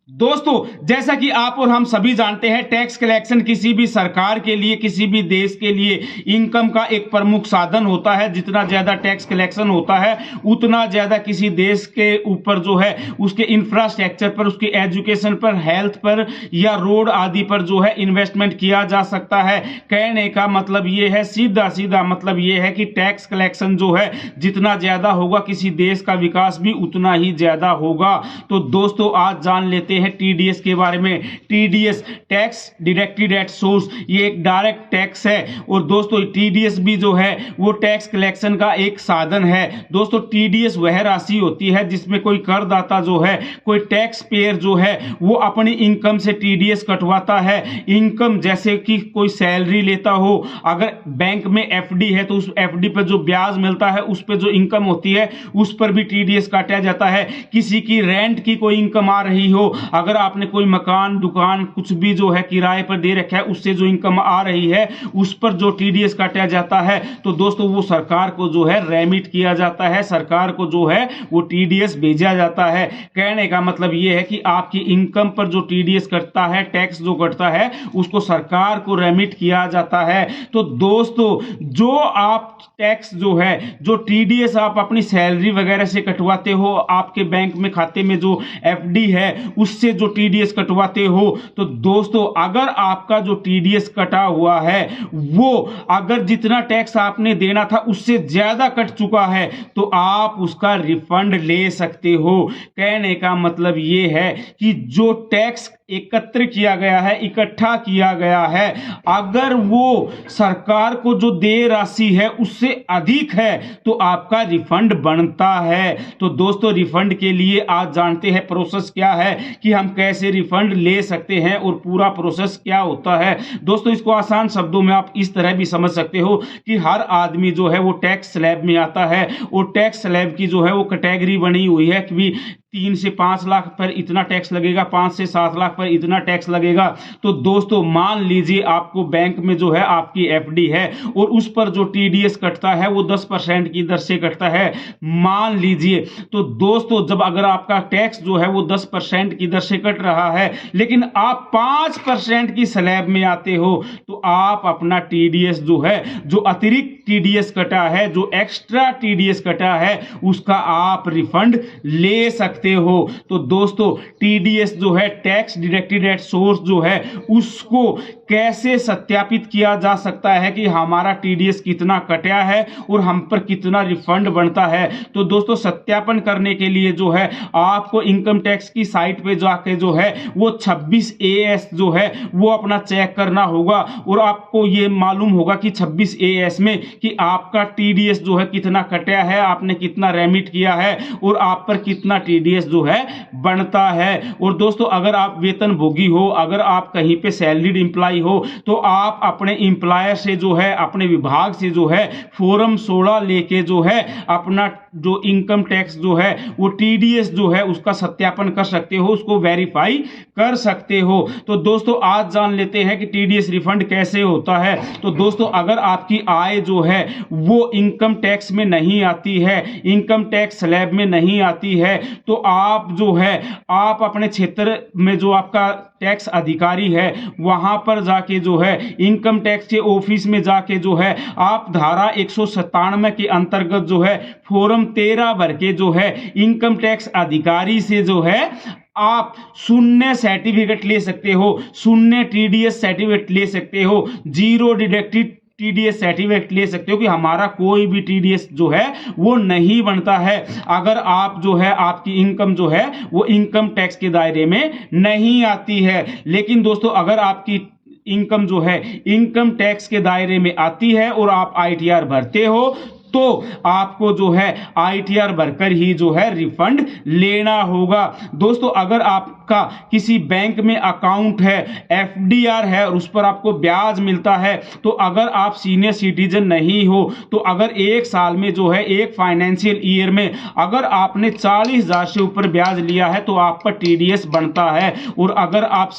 दोस्तों, जैसा कि आप और हम सभी जानते हैं, टैक्स कलेक्शन किसी भी सरकार के लिए, किसी भी देश के लिए इनकम का एक प्रमुख साधन होता है। जितना ज्यादा टैक्स कलेक्शन होता है उतना ज्यादा किसी देश के ऊपर जो है उसके इंफ्रास्ट्रक्चर पर, उसके एजुकेशन पर, हेल्थ पर या रोड आदि पर जो है इन्वेस्टमेंट किया जा सकता है। कहने का मतलब ये है, सीधा सीधा मतलब ये है कि टैक्स कलेक्शन जो है जितना ज्यादा होगा किसी देश का विकास भी उतना ही ज्यादा होगा। तो दोस्तों, आज जान लेते हैं टीडीएस के बारे में। TDS, tax deducted at source, ये एक डायरेक्ट टैक्स है। और दोस्तों, टीडीएस भी जो है वो टैक्स कलेक्शन का एक साधन है। दोस्तों, टीडीएस वह राशि होती है जिसमें कोई करदाता जो है, कोई टैक्स पेयर जो है वो अपनी इनकम से टीडीएस कटवाता है। इनकम जैसे कि कोई सैलरी लेता हो, अगर बैंक में एफडी है तो उस एफडी पर जो ब्याज मिलता है उस पर जो इनकम होती है उस पर भी टीडीएस काटा जाता है। किसी की रेंट की कोई इनकम आ रही हो, अगर आपने कोई मकान, दुकान कुछ भी जो है किराए पर दे रखा है, उससे जो इनकम आ रही है उस पर जो टीडीएस काटा जाता है, तो दोस्तों वो सरकार को जो है रेमिट किया जाता है, सरकार को जो है वो टीडीएस भेजा जाता है। कहने का मतलब ये है कि आपकी इनकम पर जो टीडीएस कटता है, टैक्स जो कटता है, उसको सरकार को रेमिट किया जाता है। तो दोस्तों, जो आप टैक्स जो है, जो टीडीएस आप अपनी सैलरी वगैरह से कटवाते हो, आपके बैंक में खाते में जो एफडी है उससे जो टीडीएस कटवाते हो, तो दोस्तों अगर आपका जो टीडीएस कटा हुआ है वो अगर जितना टैक्स आपने देना था उससे ज्यादा कट चुका है तो आप उसका रिफंड ले सकते हो। कहने का मतलब ये है कि जो टैक्स एकत्र किया गया है, इकट्ठा किया गया है, अगर वो सरकार को जो देय राशि है उससे अधिक है तो आपका रिफंड बनता है। तो दोस्तों, रिफंड के लिए आज जानते हैं प्रोसेस क्या है, कि हम कैसे रिफंड ले सकते हैं और पूरा प्रोसेस क्या होता है। दोस्तों, इसको आसान शब्दों में आप इस तरह भी समझ सकते हो कि हर आदमी जो है वो टैक्स स्लैब में आता है और टैक्स स्लैब की जो है वो कैटेगरी बनी हुई है कि 3 से 5 लाख पर इतना टैक्स लगेगा, 5 से 7 लाख पर इतना टैक्स लगेगा। तो दोस्तों, मान लीजिए आपको बैंक में जो है आपकी एफडी है और उस पर जो टीडीएस कटता है वो 10% की दर से कटता है, मान लीजिए। तो दोस्तों, जब अगर आपका टैक्स जो है वो 10% की दर से कट रहा है लेकिन आप 5% की स्लैब में आते हो तो आप अपना टीडीएस जो है, जो अतिरिक्त टीडीएस कटा है, जो एक्स्ट्रा टीडीएस कटा है, उसका आप रिफंड ले सकते हो। तो दोस्तों, टीडीएस जो है, टैक्स डिडक्टेड एट सोर्स जो है, उसको कैसे सत्यापित किया जा सकता है कि हमारा टीडीएस कितना कटा है और हम पर कितना रिफंड बनता है। तो दोस्तों, सत्यापन करने के लिए जो है आपको इनकम टैक्स की साइट पे जाके जो है वो 26AS जो है वो अपना चेक करना होगा और आपको ये मालूम होगा कि 26AS में कि आपका टीडीएस जो है कितना कटा है, आपने कितना रेमिट किया है और आप पर कितना टीडीएस जो है बनता है। और दोस्तों, अगर आप वेतन भोगी हो, अगर आप कहीं पे सैलरीड एम्प्लॉय हो, तो आप अपने एम्प्लॉयर से जो है, अपने विभाग से जो है फॉर्म 16 लेके जो है अपना जो इनकम टैक्स जो है वो टीडीएस जो है उसका सत्यापन कर सकते हो, उसको वेरीफाई कर सकते हो। तो दोस्तों, आज जान लेते हैं कि टीडीएस रिफंड कैसे होता है। तो दोस्तों, अगर आपकी आय जो है वो इनकम टैक्स में नहीं आती है, इनकम टैक्स स्लैब में नहीं आती है, तो आप जो है आप अपने क्षेत्र में जो आपका टैक्स अधिकारी है वहां पर जाके जो है इनकम टैक्स के ऑफिस में जाके जो है आप धारा 197 के अंतर्गत जो है फॉर्म 13 भर के जो है इनकम टैक्स अधिकारी से जो है आप शून्य सर्टिफिकेट ले सकते हो, शून्य टीडीएस सर्टिफिकेट ले सकते हो, जीरो डिडक्टेड टीडीएस सर्टिफिकेट ले सकते हो कि हमारा कोई भी टीडीएस जो है वो नहीं बनता है अगर आप जो है आपकी इनकम जो है वो इनकम टैक्स के दायरे में नहीं आती है। लेकिन दोस्तों, अगर आपकी इनकम जो है इनकम टैक्स के दायरे में आती है और आप आईटीआर भरते हो तो आपको जो है आईटीआर भरकर ही जो है रिफंड लेना होगा। दोस्तों, अगर आपका किसी बैंक में अकाउंट है, एफडीआर है और उस पर आपको ब्याज मिलता है, तो अगर आप सीनियर सिटीजन नहीं हो तो अगर 1 साल में जो है, एक फाइनेंशियल ईयर में अगर आपने 40,000 से ऊपर ब्याज लिया है तो आप पर टीडीएस बनता है। और अगर आप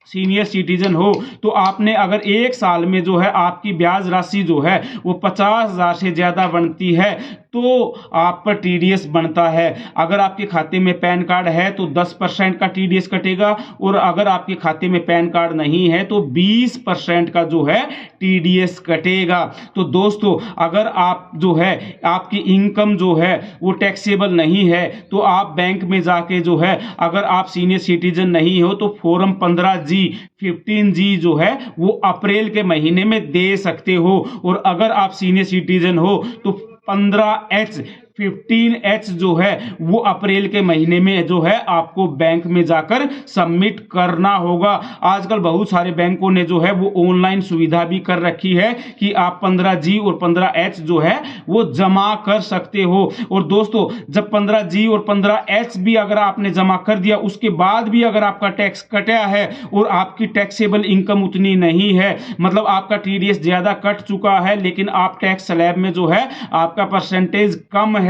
सीनियर सिटीजन हो तो आपने अगर एक साल में जो है आपकी ब्याज राशि जो है वो 50,000 से ज़्यादा बनती है तो आप पर टीडीएस बनता है। अगर आपके खाते में पैन कार्ड है तो 10% का टीडीएस कटेगा, और अगर आपके खाते में पैन कार्ड नहीं है तो 20% का जो है टीडीएस कटेगा। तो दोस्तों अगर आप जो है आपकी इनकम जो है वो टैक्सेबल नहीं है तो आप बैंक में जाके जो है, अगर आप सीनियर सिटीजन नहीं हो तो फॉर्म 15G 15G जो है वो अप्रैल के महीने में दे सकते हो, और अगर आप सीनियर सिटीजन हो तो 15H 15H जो है वो अप्रैल के महीने में जो है आपको बैंक में जाकर सबमिट करना होगा। आजकल बहुत सारे बैंकों ने जो है वो ऑनलाइन सुविधा भी कर रखी है कि आप 15G और 15H जो है वो जमा कर सकते हो। और दोस्तों जब 15G और 15H भी अगर आपने जमा कर दिया, उसके बाद भी अगर आपका टैक्स कटा है और आपकी टैक्सेबल इनकम उतनी नहीं है, मतलब आपका टीडीएस ज्यादा कट चुका है लेकिन आप टैक्स स्लैब में जो है आपका परसेंटेज कम है,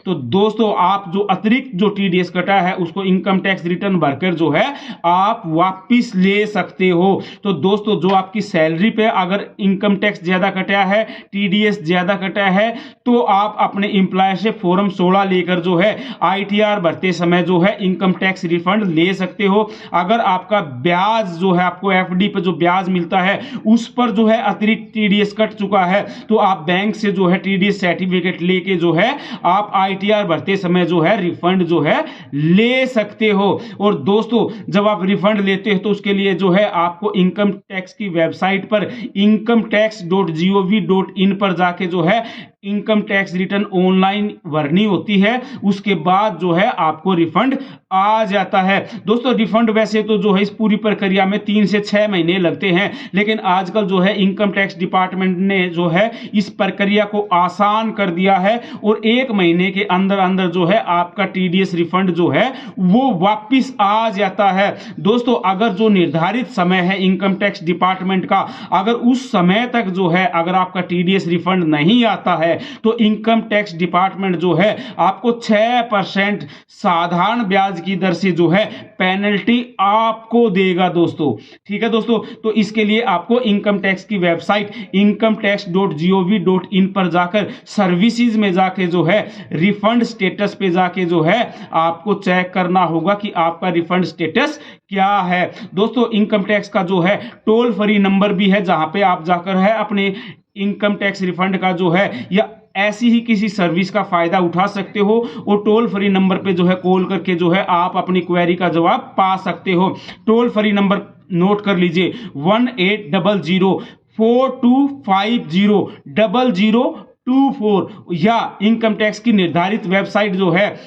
तो दोस्तों आप जो अतिरिक्त जो टीडीएस कटा है उसको इनकम टैक्स रिटर्न भरकर जो है आप वापिस ले सकते हो। तो दोस्तों जो आपकी सैलरी पे अगर इनकम टैक्स ज्यादा कटा है, टीडीएस ज्यादा कटा है, तो आप अपने एम्प्लॉय से फॉर्म 16 लेकर जो है आईटीआर भरते समय जो है इनकम टैक्स रिफंड ले सकते हो। अगर आपका ब्याज जो है, आपको एफडी पे जो ब्याज मिलता है उस पर जो है अतिरिक्त टीडीएस कट चुका है, तो आप बैंक से जो है टीडीएस सर्टिफिकेट लेके जो है आप आईटीआर भरते समय जो है रिफंड जो है ले सकते हो। और दोस्तों जब आप रिफंड लेते हो तो उसके लिए जो है आपको इनकम टैक्स की वेबसाइट पर incometax.gov.in पर जाके जो है इनकम टैक्स रिटर्न ऑनलाइन भरनी होती है, उसके बाद जो है आपको रिफंड आ जाता है। दोस्तों रिफंड वैसे तो जो है इस पूरी प्रक्रिया में 3 से 6 महीने लगते हैं, लेकिन आजकल जो है इनकम टैक्स डिपार्टमेंट ने जो है इस प्रक्रिया को आसान कर दिया है और 1 महीने के अंदर अंदर जो है आपका टीडीएस रिफंड जो है वो वापिस आ जाता है। दोस्तों अगर जो निर्धारित समय है इनकम टैक्स डिपार्टमेंट का, अगर उस समय तक जो है अगर आपका टीडीएस रिफंड नहीं आता है तो इनकम टैक्स डिपार्टमेंट जो है आपको 6% साधारण ब्याज की दर से जो है पेनल्टी आपको देगा दोस्तों। ठीक है दोस्तों, तो इसके लिए आपको इनकम टैक्स की वेबसाइट incometax.gov.in पर जाकर सर्विसेज में जाके जो है रिफंड स्टेटस पे जाके जो है आपको चेक करना होगा कि आपका रिफंड स्टेटस क्या है। दोस्तों इनकम टैक्स का जो है टोल फ्री नंबर भी है, जहां पे आप जाकर है अपने इनकम टैक्स रिफंड का जो है या ऐसी ही किसी सर्विस का फायदा उठा सकते हो, और टोल फ्री नंबर पे जो है कॉल करके जो है आप अपनी क्वेरी का जवाब पा सकते हो। टोल फ्री नंबर नोट कर लीजिए 1800-4250-0024 या इनकम टैक्स की निर्धारित वेबसाइट जो है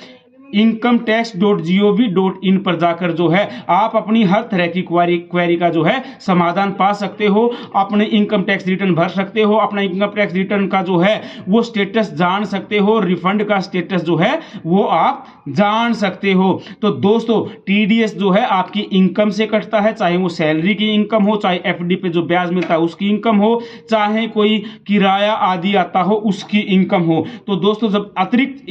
incometax.gov.in पर जाकर जो है आप अपनी हर तरह की क्वेरी का जो है समाधान पा सकते हो, अपने इनकम टैक्स रिटर्न भर सकते हो, अपना इनकम टैक्स रिटर्न का जो है वो स्टेटस जान सकते हो, रिफंड का स्टेटस जो है वो आप जान सकते हो। तो दोस्तों टीडीएस जो है आपकी इनकम से कटता है, चाहे वो सैलरी की इनकम हो, चाहे एफडी पे जो ब्याज मिलता है उसकी इनकम हो, चाहे कोई किराया आदि आता हो उसकी इनकम हो। तो दोस्तों जब अतिरिक्त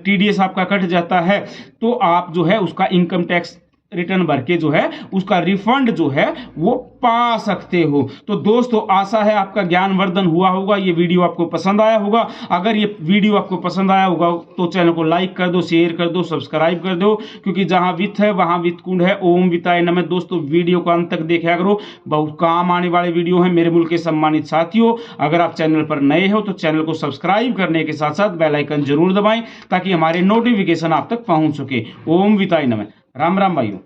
टीडीएस आपका कट जाता है तो आप जो है उसका इनकम टैक्स रिटर्न भर के जो है उसका रिफंड जो है वो पा सकते हो। तो दोस्तों आशा है आपका ज्ञानवर्धन हुआ होगा, ये वीडियो आपको पसंद आया होगा। अगर ये वीडियो आपको पसंद आया होगा तो चैनल को लाइक कर दो, शेयर कर दो, सब्सक्राइब कर दो, क्योंकि जहां वित्त है वहां वित्त कुंड है। ओम वित्ताय नमः। दोस्तों वीडियो को अंत तक देखा करो, बहुत काम आने वाले वीडियो है मेरे मुल्क के सम्मानित साथियों। अगर आप चैनल पर नए हो तो चैनल को सब्सक्राइब करने के साथ साथ बेल आइकन जरूर दबाएं ताकि हमारे नोटिफिकेशन आप तक पहुंच सके। ओम वित्ताय नमः। राम राम भाइयों।